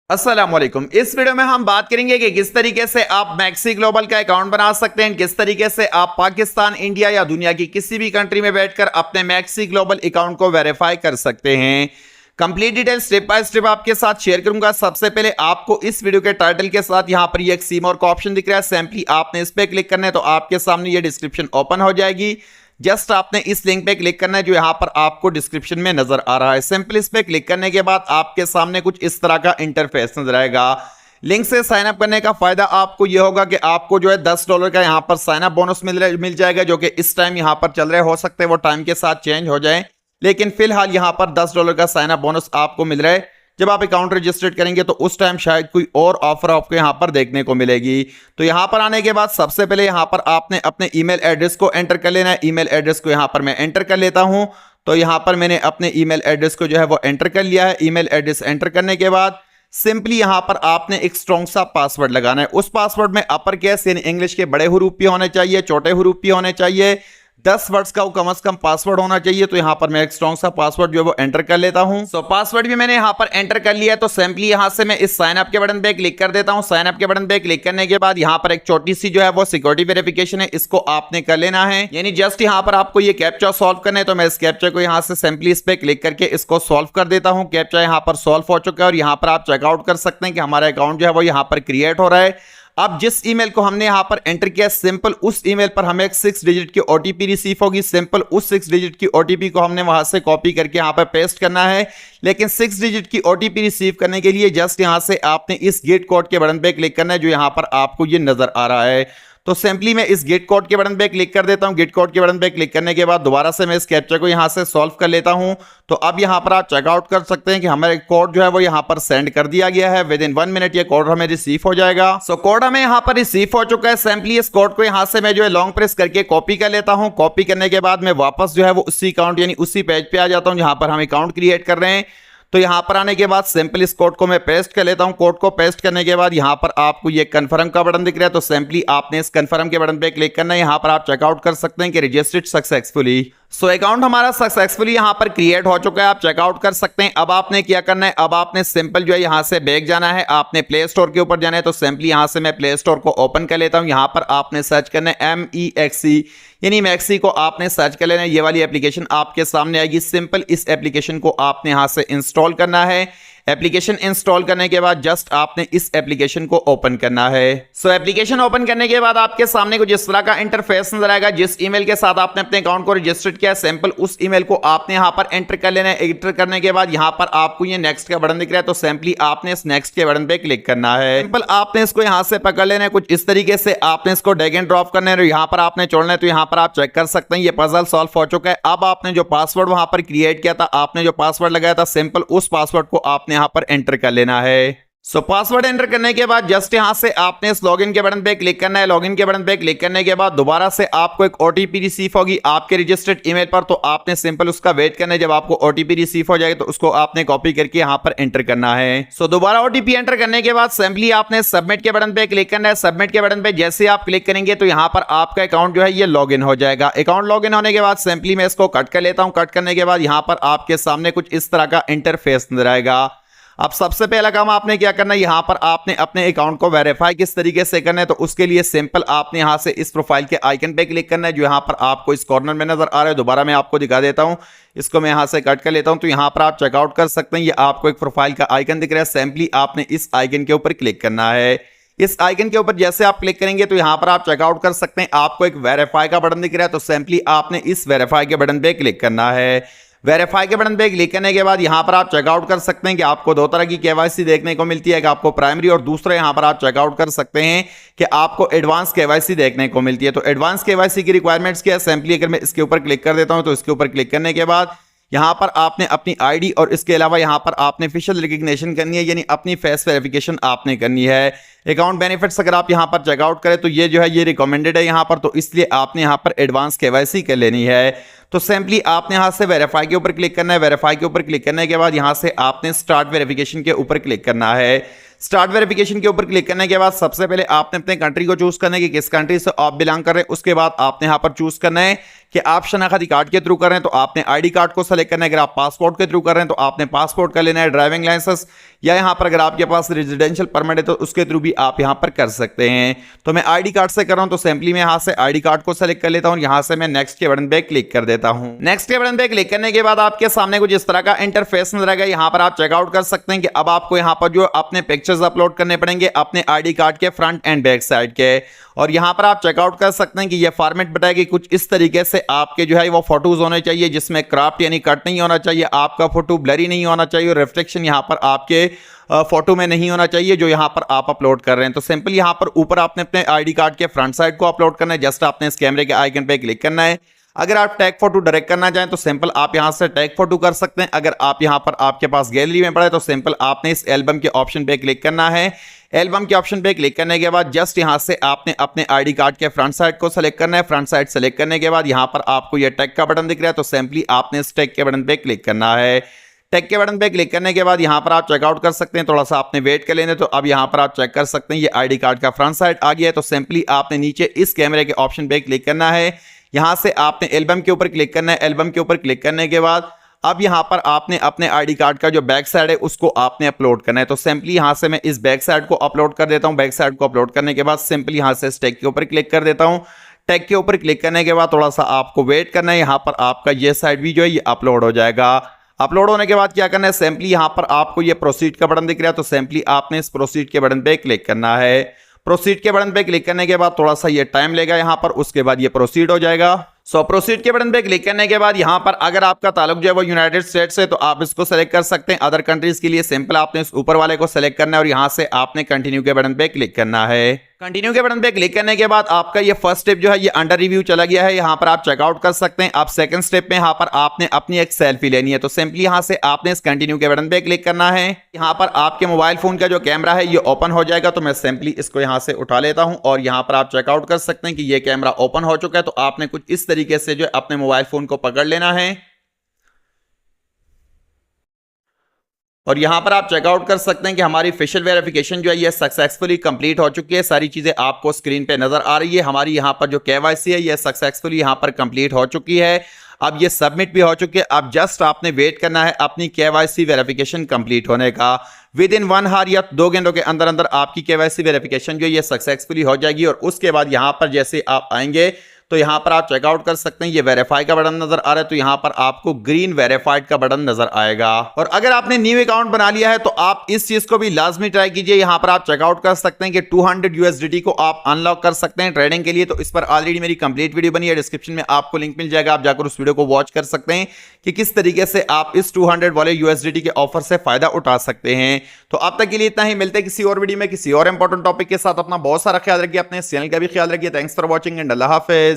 अस्सलाम वालेकुम। इस वीडियो में हम बात करेंगे कि किस तरीके से आप मैक्सी ग्लोबल का अकाउंट बना सकते हैं, किस तरीके से आप पाकिस्तान, इंडिया या दुनिया की किसी भी कंट्री में बैठकर अपने मैक्सी ग्लोबल अकाउंट को वेरीफाई कर सकते हैं। Complete detail step by step आपके साथ शेयर करूंगा। सबसे पहले आपको इस वीडियो के टाइटल के साथ यहां पर ये एक सी मोर का ऑप्शन दिख रहा है, सिंपली आपने इस पे क्लिक करना है तो आपके सामने ये डिस्क्रिप्शन ओपन हो जाएगी। जस्ट आपने इस लिंक पे क्लिक करना है जो यहां पर आपको डिस्क्रिप्शन में नजर आ रहा है। सिंपल इस पे क्लिक करने के बाद आपके सामने कुछ इस तरह का इंटरफेस नजर आएगा। लिंक से साइन अप करने का फायदा आपको यह होगा कि आपको जो है $10 का यहां पर साइन अप बोनस मिल जाएगा, जो कि इस टाइम यहां पर चल रहे हो सकते हैं वो टाइम के साथ चेंज हो जाए, लेकिन फिलहाल यहां पर $10 का साइन अप बोनस आपको मिल रहा है। जब आप अकाउंट रजिस्टर्ड करेंगे तो उस टाइम शायद कोई और ऑफर आपको यहां पर देखने को मिलेगी। तो यहां पर आने के बाद सबसे पहले यहां पर आपने अपने ईमेल एड्रेस को एंटर कर लेना है। ईमेल एड्रेस को यहां पर मैं एंटर कर लेता हूं। तो यहां पर मैंने अपने ईमेल एड्रेस को जो है वो एंटर कर लिया है। ईमेल एड्रेस एंटर करने के बाद सिंपली यहां पर आपने एक स्ट्रॉन्ग सा पासवर्ड लगाना है। उस पासवर्ड में अपर केस यानी इंग्लिश के बड़े हरूफ भी होने चाहिए, छोटे हरूफ भी होने चाहिए, 10 वर्ड्स का कम से कम पासवर्ड होना चाहिए। तो यहां पर मैं एक स्ट्रॉन्ग सा पासवर्ड जो है वो एंटर कर लेता हूं। सो पासवर्ड भी मैंने यहां पर एंटर कर लिया है। तो सिंपली यहां से मैं इस साइन अप के बटन पे क्लिक कर देता हूं। साइन अप के बटन पे क्लिक करने के बाद यहां पर एक छोटी सी जो है वो सिक्योरिटी वेरिफिकेशन है, इसको आपने कर लेना है। यानी जस्ट यहां पर आपको ये कैप्चा सॉल्व करना है। तो मैं इस कैप्चा को यहां से सिंपली इस पे क्लिक करके इसको सॉल्व कर देता हूं। कैप्चा यहां पर सॉल्व हो चुका है और यहां पर आप चेकआउट कर सकते हैं कि हमारा अकाउंट जो है वो यहां पर क्रिएट हो रहा है। अब जिस ईमेल को हमने यहां पर एंटर किया, सिंपल उस ईमेल पर हमें एक 6 डिजिट की ओटीपी रिसीव होगी। सिंपल उस 6 डिजिट की ओटीपी को हमने वहां से कॉपी करके यहां पर पेस्ट करना है। लेकिन 6 डिजिट की ओटीपी रिसीव करने के लिए जस्ट यहां से आपने इस गेट कोड के बटन पे क्लिक करना है जो यहां पर आपको ये नजर आ रहा है। तो सिंपली मैं इस गेट कोड के बटन पे क्लिक कर देता हूं। गेट कोड के बटन पे क्लिक करने के बाद दोबारा से मैं इस कैप्चा को यहां से सॉल्व कर लेता हूं। तो अब यहां पर आप चेकआउट कर सकते हैं कि हमारा कोड जो है वो यहां पर सेंड कर दिया गया है। विद इन 1 मिनट ये कोड हमें रिसीव हो जाएगा। सो कोड हमें यहां पर रिसीव हो चुका है। सिंपली इस कोड को यहां से मैं जो है लॉन्ग प्रेस करके कॉपी कर लेता हूं। कॉपी करने के बाद मैं वापस जो है वो उसी अकाउंट यानी उसी पेज पे आ जाता हूं जहां पर हम अकाउंट क्रिएट कर रहे हैं। तो यहां पर आने के बाद सिंपल इस कोड को मैं पेस्ट कर लेता हूं। कोड को पेस्ट करने के बाद यहां पर आपको ये कंफर्म का बटन दिख रहा है। तो सिंपली आपने इस कंफर्म के बटन पे क्लिक करना है। यहां पर आप चेकआउट कर सकते हैं कि रजिस्टर्ड सक्सेसफुली। सो अकाउंट हमारा सक्सेसफुली यहां पर क्रिएट हो चुका है, आप चेकआउट कर सकते हैं। अब आपने क्या करना है, अब आपने सिंपल जो है यहां से बैक जाना है, आपने प्ले स्टोर के ऊपर जाना है। तो सिंपली यहां से मैं प्ले स्टोर को ओपन कर लेता हूं। यहां पर आपने सर्च करना है MEXC यानी मैक्सी को आपने सर्च कर लेना है। ये वाली एप्लीकेशन आपके सामने आएगी। सिंपल इस एप्लीकेशन को आपने यहां से इंस्टॉल करना है। एप्लीकेशन इंस्टॉल करने के बाद जस्ट आपने इस एप्लीकेशन को ओपन करना है। सो एप्लीकेशन ओपन करने के बाद आपके सामने कुछ इस तरह का इंटरफेस नजर आएगा। जिस ईमेल के साथ आपने अपने अकाउंट को रजिस्टर्ड किया है, सिंपल उस ईमेल को आपने यहां पर एंटर कर लेना है। एंटर करने के बाद यहां पर आपको ये नेक्स्ट का बटन दिख रहा है। तो सिंपली आपने इस नेक्स्ट के बटन पे क्लिक करना है। सिंपल आपने इसको यहां से पकड़ लेना है। कुछ इस तरीके से आपने इसको ड्रैग एंड ड्रॉप करना है और यहां पर आपने छोड़ना है। तो यहां पर आप चेक कर सकते हैं ये पजल सॉल्व हो चुका है। अब आपने जो पासवर्ड वहां पर क्रिएट किया था, आपने जो पासवर्ड लगाया था, सिंपल उस पासवर्ड को आपने यहां पर एंटर कर लेना है। सो पासवर्ड एंटर करने के बाद जस्ट यहां से आपने इस लॉगिन के बटन पे क्लिक करना है। लॉगिन के बटन पे क्लिक करने के बाद दोबारा से आपको एक ओटीपी रिसीव होगी आपके रजिस्टर्ड ईमेल पर। तो आपने सिंपल उसका वेट करना है। जब आपको ओटीपी रिसीव हो जाएगा तो उसको आपने कॉपी करके यहां पर एंटर करना है। सो दोबारा ओटीपी एंटर करने के बाद सिंपली आपने सबमिट के बटन पे क्लिक करना है। सबमिट के बटन पे जैसे आप क्लिक करेंगे तो यहां पर आपका अकाउंट जो है ये लॉगिन हो जाएगा। अकाउंट लॉगिन होने के बाद सिंपली मैं इसको कट कर लेता हूं। कट करने के बाद यहां पर आपके सामने कुछ इस तरह का इंटरफेस नजर आएगा। अब सबसे पहला काम आपने क्या करना है, यहां पर आपने अपने अकाउंट को वेरीफाई किस तरीके से करना है। तो उसके लिए सिंपल आपने यहां से इस प्रोफाइल के आइकन पे क्लिक करना है जो यहां पर आपको इस कॉर्नर में नजर आ रहा है। दोबारा मैं आपको दिखा देता हूं, इसको मैं यहां से कट कर लेता हूं। तो यहां पर आप चेकआउट कर सकते हैं। ये आपको एक प्रोफाइल का आइकन दिख रहा है। सिंपली आपने इस आइकन के ऊपर क्लिक करना है। इस आइकन के ऊपर जैसे आप क्लिक करेंगे तो यहां पर आप चेकआउट कर सकते हैं। आपको एक वेरीफाई का बटन दिख रहा है। तो सिंपली आपने इस वेरीफाई के बटन पे क्लिक करना है। वेरीफाई के बटन पे क्लिक करने के बाद यहां पर आप चेकआउट कर सकते हैं कि आपको दो तरह की केवाईसी देखने को मिलती है, कि आपको प्राइमरी और दूसरा यहां पर आप चेकआउट कर सकते हैं कि आपको एडवांस केवाईसी देखने को मिलती है। तो एडवांस केवाईसी की रिक्वायरमेंट्स क्या है, सिंपली अगर मैं इसके ऊपर क्लिक कर देता हूं तो इसके ऊपर क्लिक करने के बाद यहां पर आपने अपनी आईडी और इसके अलावा यहां पर आपने फेशियल रिकग्निशन करनी है, यानी अपनी फेस वेरिफिकेशन आपने करनी है। अकाउंट बेनिफिट्स अगर आप यहां पर चेकआउट करें तो ये जो है ये रिकमेंडेड है यहां पर, तो इसलिए आपने यहां पर एडवांस केवाईसी कर लेनी है। तो सिंपली आपने यहां से वेरीफाई के ऊपर क्लिक करना है। वेरीफाई के ऊपर क्लिक करने के बाद यहां से आपने स्टार्ट वेरिफिकेशन के ऊपर क्लिक करना है। स्टार्ट वेरिफिकेशन के ऊपर क्लिक करने के बाद सबसे पहले आपने अपने कंट्री को चूज करना है कि किस कंट्री से आप बिलोंग कर रहे हैं। उसके बाद आपने यहां पर चूज करना है कि कि आप शनाख्ती कार्ड के थ्रू कर रहे हैं तो आपने आईडी कार्ड को सेलेक्ट करना है, अगर आप पासपोर्ट के थ्रू कर रहे हैं तो आपने पासपोर्ट का लेना है, ड्राइविंग लाइसेंस, या यहाँ पर अगर आपके पास रेजिडेंशियल परमिट है तो उसके थ्रू भी आप यहाँ पर कर सकते हैं। तो मैं आईडी कार्ड से कर रहा हूं तो सिंपली मैं यहाँ से आईडी कार्ड को सेलेक्ट कर लेता हूं, यहाँ से मैं नेक्स्ट के बटन पे क्लिक कर देता हूं। नेक्स्ट के बटन पे क्लिक करने के बाद आपके सामने कुछ इस तरह का इंटरफेस नजर आएगा। यहाँ पर आप चेकआउट कर सकते हैं कि अब आपको यहाँ पर जो अपने पिक्चर्स अपलोड करने पड़ेंगे अपने आईडी कार्ड के फ्रंट एंड बैक साइड के, और यहाँ पर आप चेकआउट कर सकते हैं कि ये फॉर्मेट बताएगी कुछ इस तरीके से आपके जो है वो फोटोज होने चाहिए जिसमें क्रॉप यानी कट नहीं होना चाहिए, आपका फोटो ब्लरी नहीं होना चाहिए और रिफ्लेक्शन यहाँ पर आपके फोटो में नहीं होना चाहिए जो यहाँ पर आप अपलोड कर रहे हैं। तो सिंपल यहाँ पर ऊपर आपने अपने आईडी कार्ड के फ्रंट साइड को अपलोड करना है, जस्ट आपने इस कैमरे के आइकन पे क्लिक करना है। अगर आप टैग फोटो डायरेक्ट करना चाहें तो सिंपल आप यहां से टैग फोटो कर सकते हैं। अगर आप यहां पर आपके पास गैलरी में पड़ा है तो सिंपल आपने इस एल्बम के ऑप्शन पे क्लिक करना है। एल्बम के ऑप्शन पे क्लिक करने के बाद जस्ट यहां से आपने अपने आईडी कार्ड के फ्रंट साइड को सेलेक्ट करना है। फ्रंट साइड सेलेक्ट करने के बाद यहां पर आपको ये टैग का बटन दिख रहा है तो सिंपली आपने इस टैग के बटन पे क्लिक करना है। टैग के बटन पे क्लिक करने के बाद यहां पर आप चेकआउट कर सकते हैं, थोड़ा सा आपने वेट कर लेने। तो अब यहां पर आप चेक कर सकते हैं ये आईडी कार्ड का फ्रंट साइड आ गया है। तो सिंपली आपने नीचे इस कैमरे के ऑप्शन पे क्लिक करना है, यहां से आपने एल्बम के ऊपर क्लिक करना है। एल्बम के ऊपर क्लिक करने के बाद अब यहां पर आपने अपने आईडी कार्ड का जो बैक साइड है उसको आपने अपलोड करना है। तो सिंपली यहां से मैं इस बैक साइड को अपलोड कर देता हूं। बैक साइड को अपलोड करने के बाद सिंपली यहां से इस टैग के ऊपर क्लिक कर देता हूं। टैग के ऊपर क्लिक करने के बाद थोड़ा सा आपको वेट करना है, यहां पर आपका ये साइड भी जो है ये अपलोड हो जाएगा। अपलोड होने के बाद क्या करना है, सिंपली यहां पर आपको ये प्रोसीड का बटन दिख रहा है तो सिंपली आपने इस प्रोसीड के बटन पे क्लिक करना है। प्रोसीड के बटन पे क्लिक करने के बाद थोड़ा सा ये टाइम लेगा यहां पर, उसके बाद ये प्रोसीड हो जाएगा। सो प्रोसीड के बटन पे क्लिक करने के बाद यहां पर अगर आपका ताल्लुक जो है वो यूनाइटेड स्टेट से तो आप इसको सेलेक्ट कर सकते हैं। अदर कंट्रीज के लिए सिंपल आपने इस ऊपर वाले को सेलेक्ट करना है और यहां से आपने कंटिन्यू के बटन पे क्लिक करना है। कंटिन्यू के बटन पे क्लिक करने के बाद आपका ये फर्स्ट स्टेप जो है ये अंडर रिव्यू चला गया है, यहां पर आप चेकआउट कर सकते हैं। आप सेकंड स्टेप में यहां पर आपने अपनी एक सेल्फी लेनी है तो सिंपली यहां से आपने इस कंटिन्यू के बटन पे क्लिक करना है। यहां पर आपके मोबाइल फोन का जो कैमरा है ये ओपन हो जाएगा तो मैं सिंपली इसको यहां से उठा लेता हूं और यहां पर आप चेकआउट कर सकते हैं कि ये कैमरा ओपन हो चुका है। तो आपने कुछ इस तरीके से जो अपने मोबाइल फोन को पकड़ लेना है और यहां पर आप चेकआउट कर सकते हैं कि हमारी फेशियल वेरिफिकेशन जो है ये सक्सेसफुली कंप्लीट हो चुकी है। सारी चीजें आपको स्क्रीन पे नजर आ रही है। हमारी यहां पर जो केवाईसी है ये सक्सेसफुली यहां पर कंप्लीट हो चुकी है। अब ये सबमिट भी हो चुकी है। अब जस्ट आपने वेट करना है अपनी केवाईसी वेरिफिकेशन कंप्लीट होने का। विद इन 1 आवर या 2 घंटों के अंदर अंदर आपकी केवाईसी वेरिफिकेशन जो ये सक्सेसफुली हो जाएगी और उसके बाद यहां पर जैसे आप आएंगे तो यहां पर आप चेकआउट कर सकते हैं। ये वेरीफाई का बटन नजर आ रहा है तो यहां पर आपको ग्रीन वेरीफाइड का बटन नजर आएगा। और अगर आपने न्यू अकाउंट बना लिया है तो आप इस चीज को भी लाजमी ट्राई कीजिए। यहां पर आप चेकआउट कर सकते हैं कि 200 USDT को आप अनलॉक कर सकते हैं ट्रेडिंग के लिए। तो इस पर ऑलरेडी मेरी कंप्लीट वीडियो बनी है, डिस्क्रिप्शन में आपको लिंक मिल जाएगा, आप जाकर उस वीडियो को वॉच कर सकते हैं कि किस तरीके से आप इस 200 वाले USDT के ऑफर से फायदा उठा सकते हैं। तो अब तक के लिए इतना ही, मिलते हैं किसी और वीडियो में किसी और इंपॉर्टेंट टॉपिक के साथ। अपना बहुत सारा ख्याल रखिए, अपने चैनल का भी ख्याल रखिए। Thanks for watching and Allah Hafiz.